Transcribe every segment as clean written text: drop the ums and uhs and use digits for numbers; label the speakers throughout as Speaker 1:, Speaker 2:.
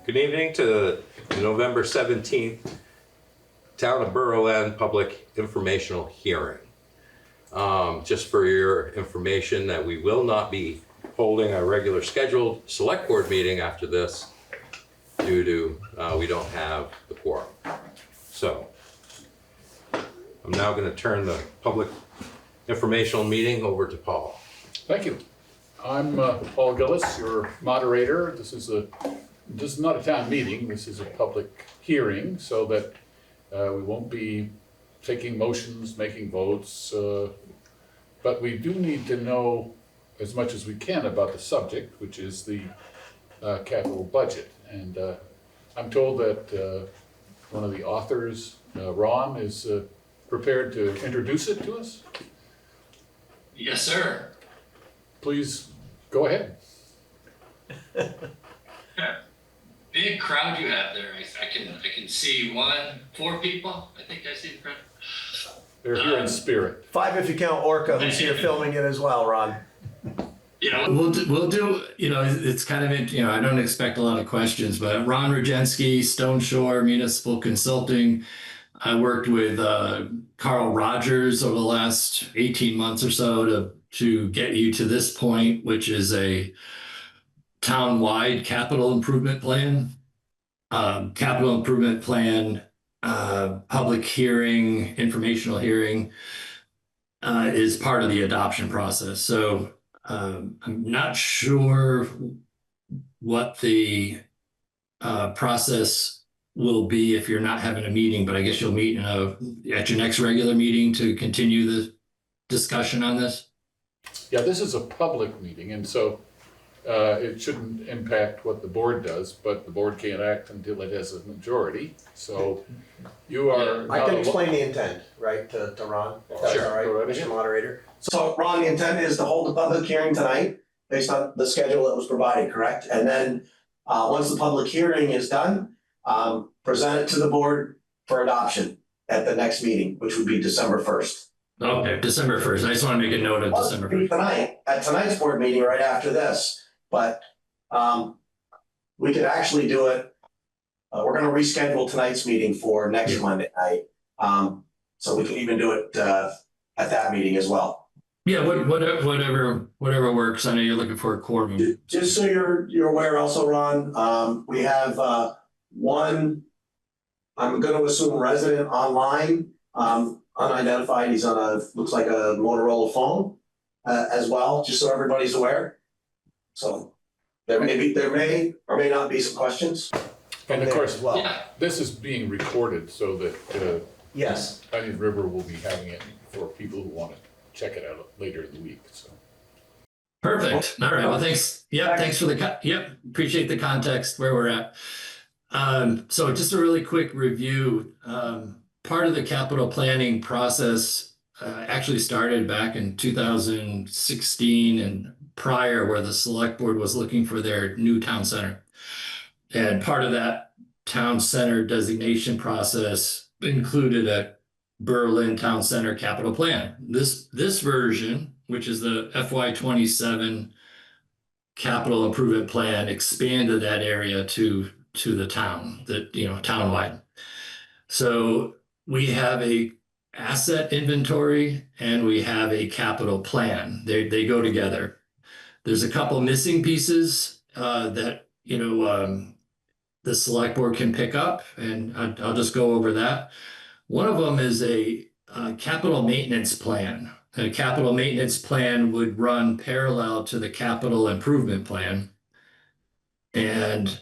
Speaker 1: Good evening to the November 17th Town of Berlin Public Informational Hearing. Just for your information that we will not be holding a regular scheduled select board meeting after this due to we don't have the quorum. So I'm now going to turn the public informational meeting over to Paul.
Speaker 2: Thank you. I'm Paul Gillis, your moderator. This is not a town meeting. This is a public hearing, so that we won't be taking motions, making votes, but we do need to know as much as we can about the subject, which is the capital budget. And I'm told that one of the authors, Ron, is prepared to introduce it to us.
Speaker 3: Yes, sir.
Speaker 2: Please go ahead.
Speaker 3: Big crowd you have there. I can see 4 people. I think I see the crowd.
Speaker 2: They're here in spirit.
Speaker 4: 5 if you count Orca, who's here filming it as well, Ron.
Speaker 3: Yeah, we'll do, it's kind of, I don't expect a lot of questions, but Ron Rogensky, Stone Shore Municipal Consulting. I worked with Carl Rogers over the last 18 months or so to get you to this point, which is a town-wide capital improvement plan. Public hearing, informational hearing is part of the adoption process. So I'm not sure what the process will be if you're not having a meeting, but I guess you'll meet at your next regular meeting to continue the discussion on this.
Speaker 2: Yeah, this is a public meeting, and so it shouldn't impact what the board does, but the board can't act until it has a majority. So you are.
Speaker 4: I can explain the intent, right, to Ron, if that's
Speaker 2: Sure.
Speaker 4: all right,
Speaker 2: Go right
Speaker 4: Mr.
Speaker 2: ahead.
Speaker 4: Moderator. So Ron, the intent is to hold a public hearing tonight based on the schedule that was provided, correct? And then once the public hearing is done, present it to the board for adoption at the next meeting, which would be December 1st.
Speaker 3: Okay, December 1st. I just want to make a note of December 1st.
Speaker 4: Tonight, at tonight's board meeting right after this, but we could actually do it. We're going to reschedule tonight's meeting for next Monday night. So we can even do it at that meeting as well.
Speaker 3: Yeah, whatever works. I know you're looking for a quorum.
Speaker 4: Just so you're aware also, Ron, we have one, I'm going to assume resident online, unidentified. He's on looks like a Motorola phone as well, just so everybody's aware. So there may or may not be some questions.
Speaker 2: And of course,
Speaker 4: as well.
Speaker 3: Yeah.
Speaker 2: this is being recorded so that
Speaker 4: Yes.
Speaker 2: Onion River will be having it for people who want to check it out later in the week. So
Speaker 3: Perfect. All right. Well, thanks. Yep. Thanks for appreciate the context where we're at. So just a really quick review. Part of the capital planning process actually started back in 2016 and prior, where the Selectboard was looking for their new town center. And part of that town center designation process included a Berlin Town Center capital plan. This version, which is the FY27 capital improvement plan, expanded that area to the town, townwide. So we have a asset inventory and we have a capital plan. They go together. There's a couple missing pieces that the select board can pick up, and I'll just go over that. One of them is a capital maintenance plan. A capital maintenance plan would run parallel to the capital improvement plan. And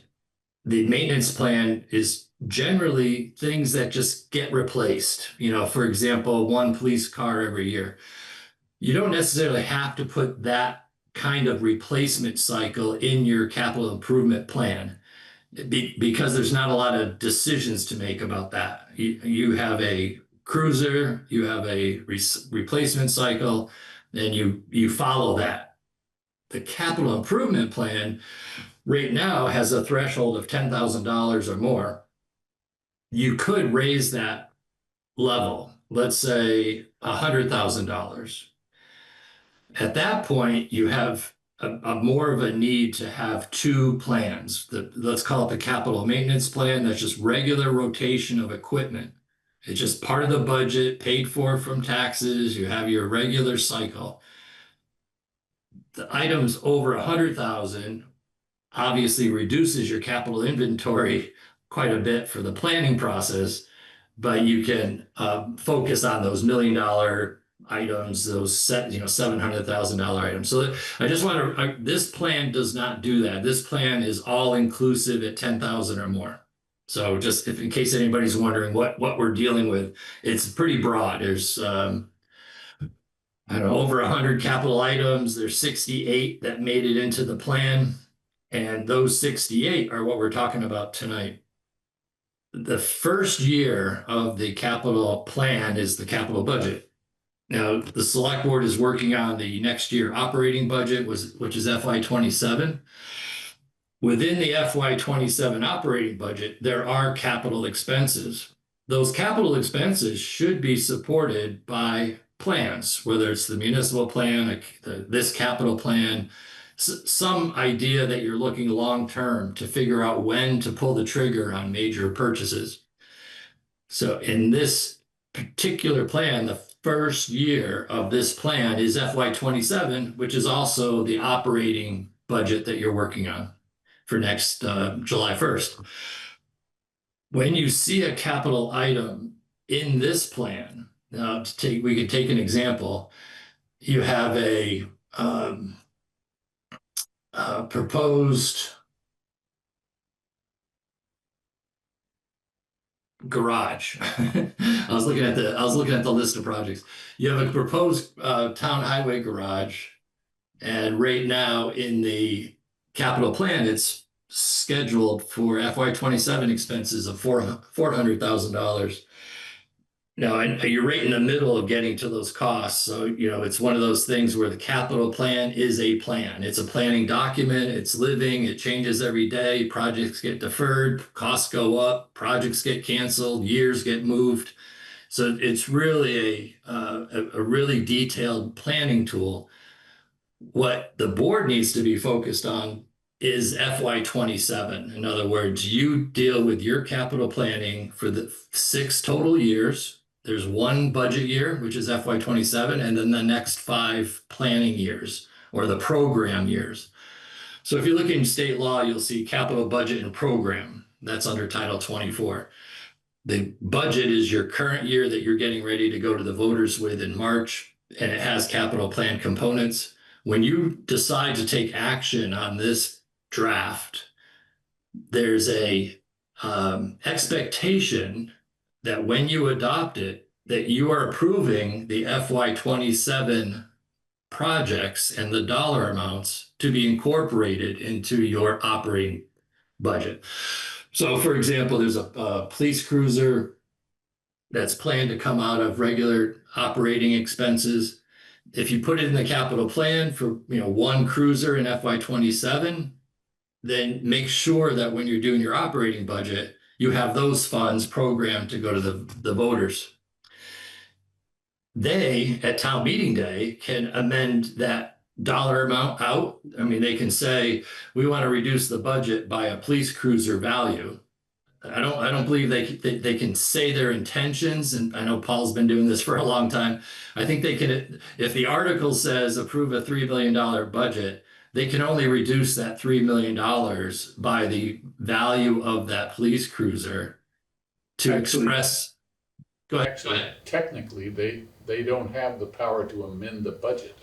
Speaker 3: the maintenance plan is generally things that just get replaced. For example, one police car every year. You don't necessarily have to put that kind of replacement cycle in your capital improvement plan, because there's not a lot of decisions to make about that. You have a cruiser, you have a replacement cycle, and you follow that. The capital improvement plan right now has a threshold of $10,000 or more. You could raise that level, let's say $100,000. At that point, you have a more of a need to have two plans. Let's call it the capital maintenance plan. That's just regular rotation of equipment. It's just part of the budget, paid for from taxes. You have your regular cycle. The items over 100,000 obviously reduces your capital inventory quite a bit for the planning process, but you can focus on those $1 million items, those $700,000 items. So I just want to, this plan does not do that. This plan is all inclusive at 10,000 or more. So just if in case anybody's wondering what we're dealing with, it's pretty broad. There's I don't know, over 100 capital items. There's 68 that made it into the plan. And those 68 are what we're talking about tonight. The first year of the capital plan is the capital budget. Now, the select board is working on the next year operating budget, which is FY27. Within the FY27 operating budget, there are capital expenses. Those capital expenses should be supported by plans, whether it's the municipal plan, this capital plan, some idea that you're looking long-term to figure out when to pull the trigger on major purchases. So in this particular plan, the first year of this plan is FY27, which is also the operating budget that you're working on for next July 1st. When you see a capital item in this plan, we could take an example. You have a proposed garage. I was looking at the list of projects. You have a proposed town highway garage, and right now in the capital plan, it's scheduled for FY27 expenses of $400,000. Now, you're right in the middle of getting to those costs. So, it's one of those things where the capital plan is a plan. It's a planning document. It's living. It changes every day. Projects get deferred. Costs go up. Projects get canceled. Years get moved. So it's really a really detailed planning tool. What the board needs to be focused on is FY27. In other words, you deal with your capital planning for the 6 total years. There's one budget year, which is FY27, and then the next 5 planning years or the program years. So if you look in state law, you'll see capital budget and program. That's under Title 24. The budget is your current year that you're getting ready to go to the voters with in March, and it has capital plan components. When you decide to take action on this draft, there's a expectation that when you adopt it, that you are approving the FY27 projects and the dollar amounts to be incorporated into your operating budget. So, for example, there's a police cruiser that's planned to come out of regular operating expenses. If you put it in the capital plan for one cruiser in FY27, then make sure that when you're doing your operating budget, you have those funds programmed to go to the voters. They, at town meeting day, can amend that dollar amount out. I mean, they can say, we want to reduce the budget by a police cruiser value. I don't believe they can say their intentions, and I know Paul's been doing this for a long time. I think they can, if the article says approve a $3 million budget, they can only reduce that $3 million by the value of that police cruiser to express. Go ahead.
Speaker 2: Actually, technically, they don't have the power to amend the budget.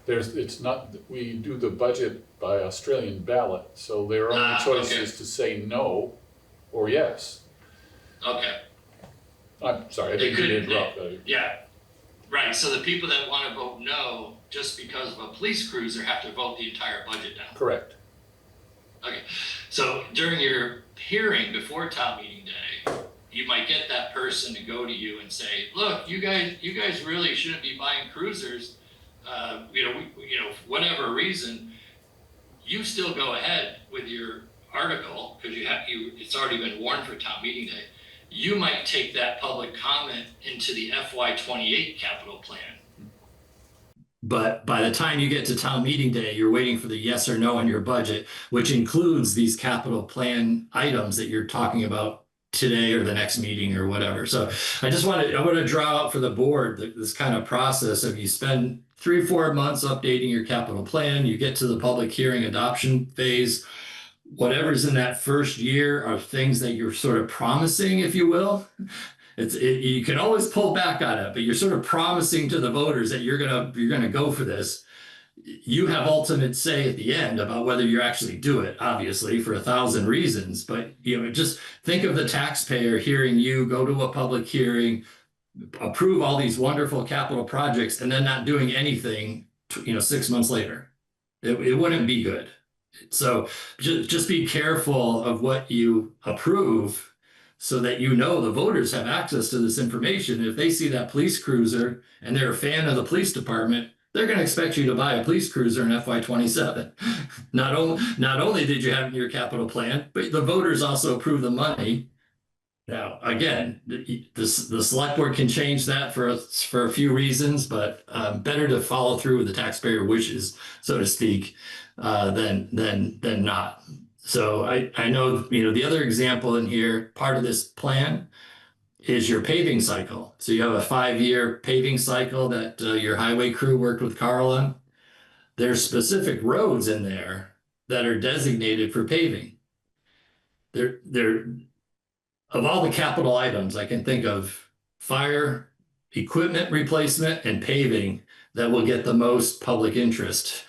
Speaker 2: We do the budget by Australian ballot, so their only choice is to say no or yes.
Speaker 3: Okay.
Speaker 2: I'm sorry, I didn't mean to interrupt.
Speaker 3: Yeah, right. So the people that want to vote no, just because of a police cruiser, have to vote the entire budget down.
Speaker 2: Correct.
Speaker 3: Okay. So during your hearing before town meeting day, you might get that person to go to you and say, "Look, you guys really shouldn't be buying cruisers. Whatever reason." You still go ahead with your article because it's already been warned for town meeting day. You might take that public comment into the FY28 capital plan. But by the time you get to town meeting day, you're waiting for the yes or no on your budget, which includes these capital plan items that you're talking about today or the next meeting or whatever. So I want to draw out for the board this kind of process of you spend 3 or 4 months updating your capital plan, you get to the public hearing adoption phase. Whatever's in that first year are things that you're sort of promising, if you will. You can always pull back on it, but you're sort of promising to the voters that you're gonna go for this. You have ultimate say at the end about whether you actually do it, obviously, for 1,000 reasons. But just think of the taxpayer hearing you go to a public hearing, approve all these wonderful capital projects, and then not doing anything, 6 months later. It wouldn't be good. So just be careful of what you approve so that the voters have access to this information. If they see that police cruiser and they're a fan of the police department, they're going to expect you to buy a police cruiser in FY27. Not only did you have it in your capital plan, but the voters also approved the money. Now, again, the select board can change that for a few reasons, but better to follow through with the taxpayer wishes, so to speak, than not. So I know, the other example in here, part of this plan is your paving cycle. So you have a 5-year paving cycle that your highway crew worked with Carl on. There's specific roads in there that are designated for paving. They're of all the capital items, I can think of fire, equipment replacement, and paving that will get the most public interest.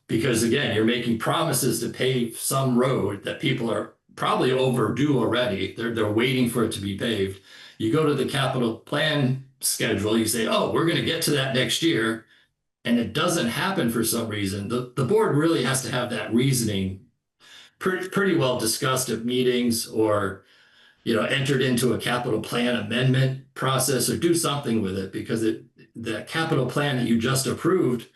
Speaker 3: Because again, you're making promises to pave some road that people are probably overdue already. They're waiting for it to be paved. You go to the capital plan schedule, you say, oh, we're going to get to that next year. And it doesn't happen for some reason. The board really has to have that reasoning pretty well discussed at meetings, or entered into a capital plan amendment process, or do something with it, because the capital plan that you just approved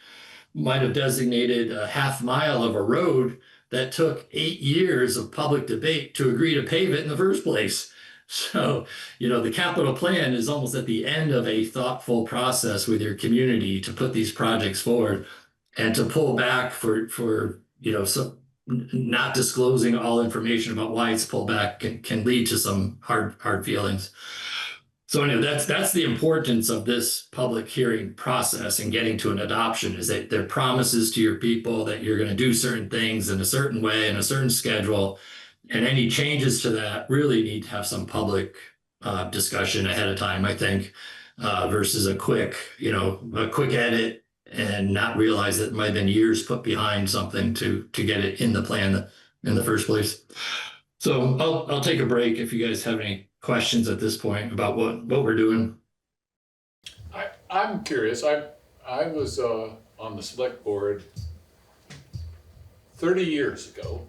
Speaker 3: might have designated a half-mile of a road that took 8 years of public debate to agree to pave it in the first place. So, the capital plan is almost at the end of a thoughtful process with your community to put these projects forward, and to pull back for so not disclosing all information about why it's pulled back can lead to some hard feelings. So anyway, that's the importance of this public hearing process and getting to an adoption, is that they're promises to your people that you're going to do certain things in a certain way, in a certain schedule, and any changes to that really need to have some public discussion ahead of time, I think, versus a quick edit and not realize that it might have been years put behind something to get it in the plan in the first place. So I'll take a break if you guys have any questions at this point about what we're doing.
Speaker 2: I'm curious. I was on the select board 30 years ago,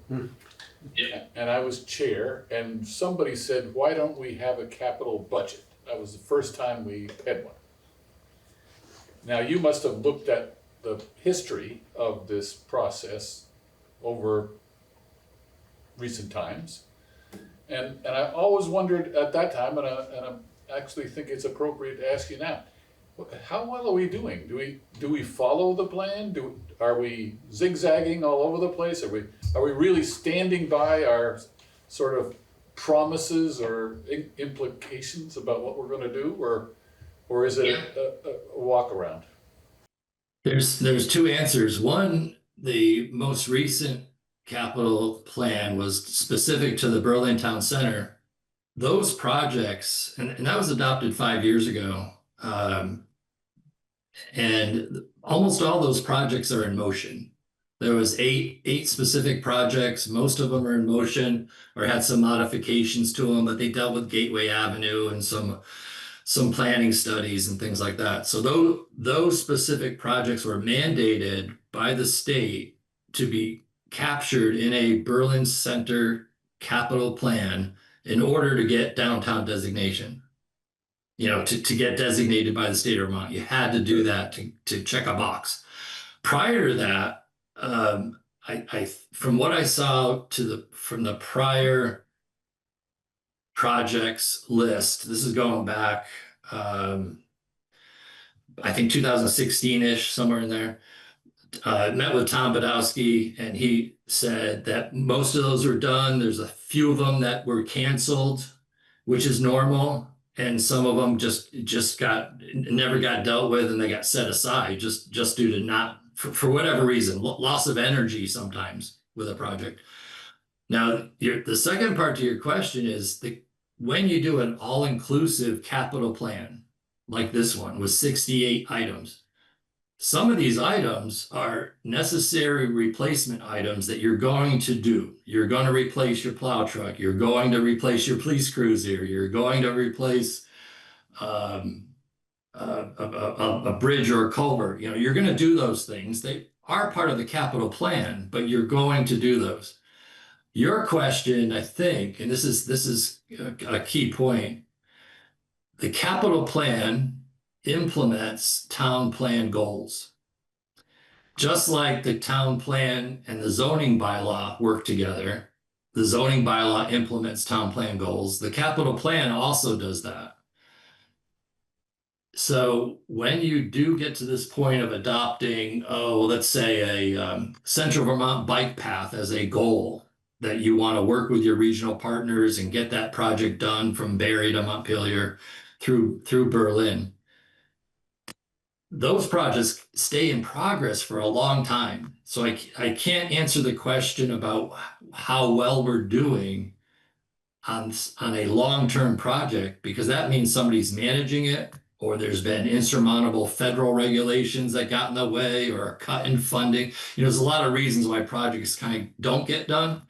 Speaker 2: and I was chair, and somebody said, why don't we have a capital budget? That was the first time we had one. Now, you must have looked at the history of this process over recent times. And I always wondered at that time, and I actually think it's appropriate to ask you now, how well are we doing? Do we follow the plan? Are we zigzagging all over the place? Are we really standing by our sort of promises or implications about what we're going to do, or is it a walk around?
Speaker 3: There's two answers. One, the most recent capital plan was specific to the Berlin Town Center. Those projects, and that was adopted 5 years ago, and almost all those projects are in motion. There was eight specific projects. Most of them are in motion or had some modifications to them, but they dealt with Gateway Avenue and some planning studies and things like that. So those specific projects were mandated by the state to be captured in a Berlin Center capital plan in order to get downtown designation. To get designated by the state of Vermont, you had to do that to check a box. Prior to that, I from what I saw from the prior projects list, this is going back I think 2016-ish, somewhere in there. Met with Tom Badowski, and he said that most of those were done. There's a few of them that were canceled, which is normal, and some of them just never got dealt with, and they got set aside just due to not for whatever reason, loss of energy sometimes with a project. Now, the second part to your question is when you do an all-inclusive capital plan like this one with 68 items. Some of these items are necessary replacement items that you're going to do. You're going to replace your plow truck. You're going to replace your police cruiser. You're going to replace a bridge or a culvert. You know, you're going to do those things. They are part of the capital plan, but you're going to do those. Your question, I think, and this is a key point, the capital plan implements town plan goals. Just like the town plan and the zoning bylaw work together, the zoning bylaw implements town plan goals. The capital plan also does that. So when you do get to this point of adopting, let's say a Central Vermont bike path as a goal that you want to work with your regional partners and get that project done from Barrie to Montpelier through Berlin, those projects stay in progress for a long time. So I can't answer the question about how well we're doing on a long-term project, because that means somebody's managing it, or there's been insurmountable federal regulations that got in the way, or a cut in funding. You know, there's a lot of reasons why projects kind of don't get done.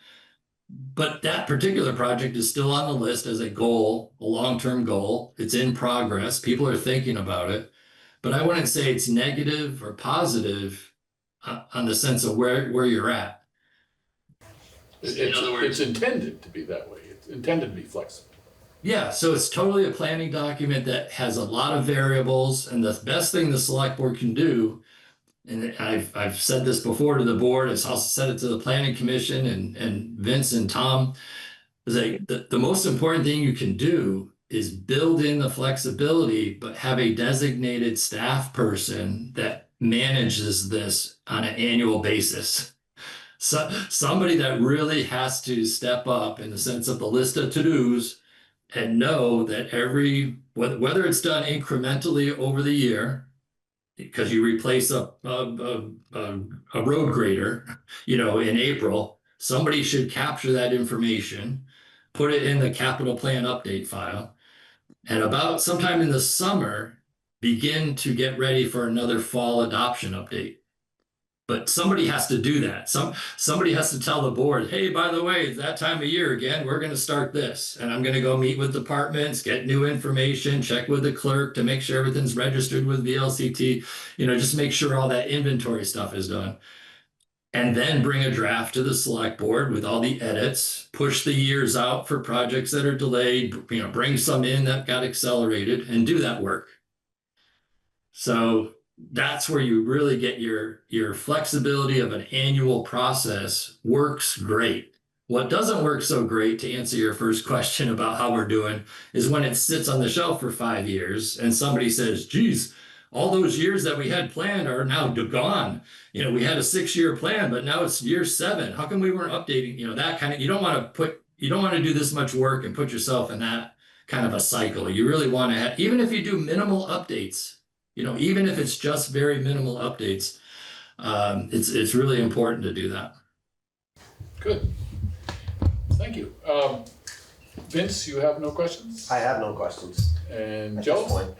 Speaker 3: But that particular project is still on the list as a goal, a long-term goal. It's in progress. People are thinking about it. But I wouldn't say it's negative or positive on the sense of where you're at.
Speaker 2: It's intended to be that way. It's intended to be flexible.
Speaker 3: Yeah, so it's totally a planning document that has a lot of variables, and the best thing the select board can do, and I've said this before to the board, I've also said it to the planning commission and Vince and Tom, is that the most important thing you can do is build in the flexibility, but have a designated staff person that manages this on an annual basis. So somebody that really has to step up in the sense of the list of to-dos and know that whether it's done incrementally over the year, because you replace a road grader, you know, in April, somebody should capture that information, put it in the capital plan update file, and about sometime in the summer, begin to get ready for another fall adoption update. But somebody has to do that. Somebody has to tell the board, hey, by the way, it's that time of year again, we're going to start this. And I'm going to go meet with departments, get new information, check with the clerk to make sure everything's registered with VLCT, you know, just make sure all that inventory stuff is done. And then bring a draft to the select board with all the edits, push the years out for projects that are delayed, you know, bring some in that got accelerated, and do that work. So that's where you really get your flexibility of an annual process. Works great. What doesn't work so great, to answer your first question about how we're doing, is when it sits on the shelf for 5 years and somebody says, geez, all those years that we had planned are now gone. You know, we had a 6-year plan, but now it's year 7. How come we weren't updating? You know, that kind of, you don't want to do this much work and put yourself in that kind of a cycle. You really want to have, even if you do minimal updates, you know, even if it's just very minimal updates, it's really important to do that.
Speaker 2: Good. Thank you. Vince, you have no questions?
Speaker 4: I have no questions
Speaker 2: And
Speaker 4: at
Speaker 2: Joe?
Speaker 4: this point.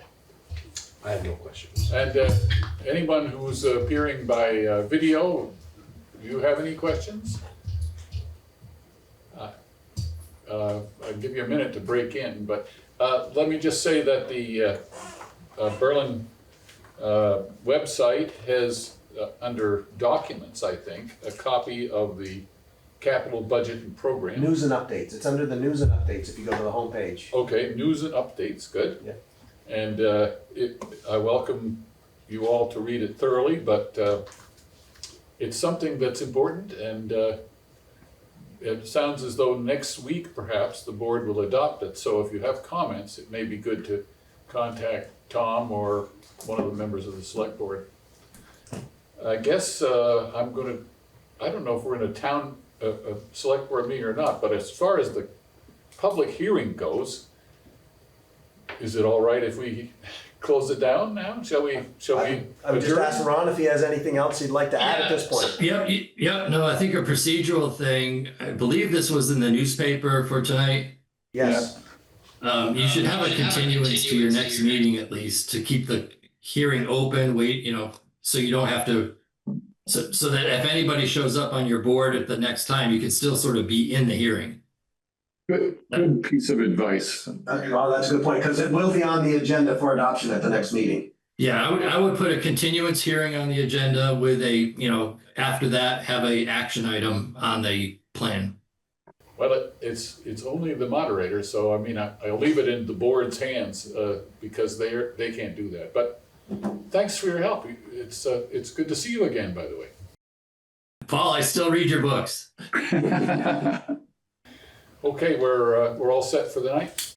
Speaker 1: I have no questions.
Speaker 2: And anyone who's appearing by video, do you have any questions? I'll give you a minute to break in, but let me just say that the Berlin website has, under documents, I think, a copy of the capital budget and program.
Speaker 4: News and updates. It's under the news and updates if you go to the homepage.
Speaker 2: Okay, news and updates, good.
Speaker 4: Yeah.
Speaker 2: And I welcome you all to read it thoroughly, but it's something that's important, and it sounds as though next week perhaps the board will adopt it. So if you have comments, it may be good to contact Tom or one of the members of the select board. I guess I'm gonna, I don't know if we're in a select board meeting or not, but as far as the public hearing goes, is it all right if we close it down now? Shall we
Speaker 5: I would just
Speaker 2: adjourn?
Speaker 5: ask Ron if he has anything else he'd like to add at this point.
Speaker 3: Yep, no, I think a procedural thing, I believe this was in the newspaper for tonight.
Speaker 5: Yes.
Speaker 3: You should have a continuance to your next meeting at least to keep the hearing open, so you don't have to, so that if anybody shows up on your board at the next time, you can still sort of be in the hearing.
Speaker 2: Good piece of advice.
Speaker 4: Well, that's a good point, because it will be on the agenda for adoption at the next meeting.
Speaker 3: Yeah, I would put a continuance hearing on the agenda with after that, have a action item on the plan.
Speaker 2: Well, it's only the moderator, so I mean, I'll leave it in the board's hands because they can't do that. But thanks for your help. It's good to see you again, by the way.
Speaker 3: Paul, I still read your books.
Speaker 2: Okay, we're all set for the night.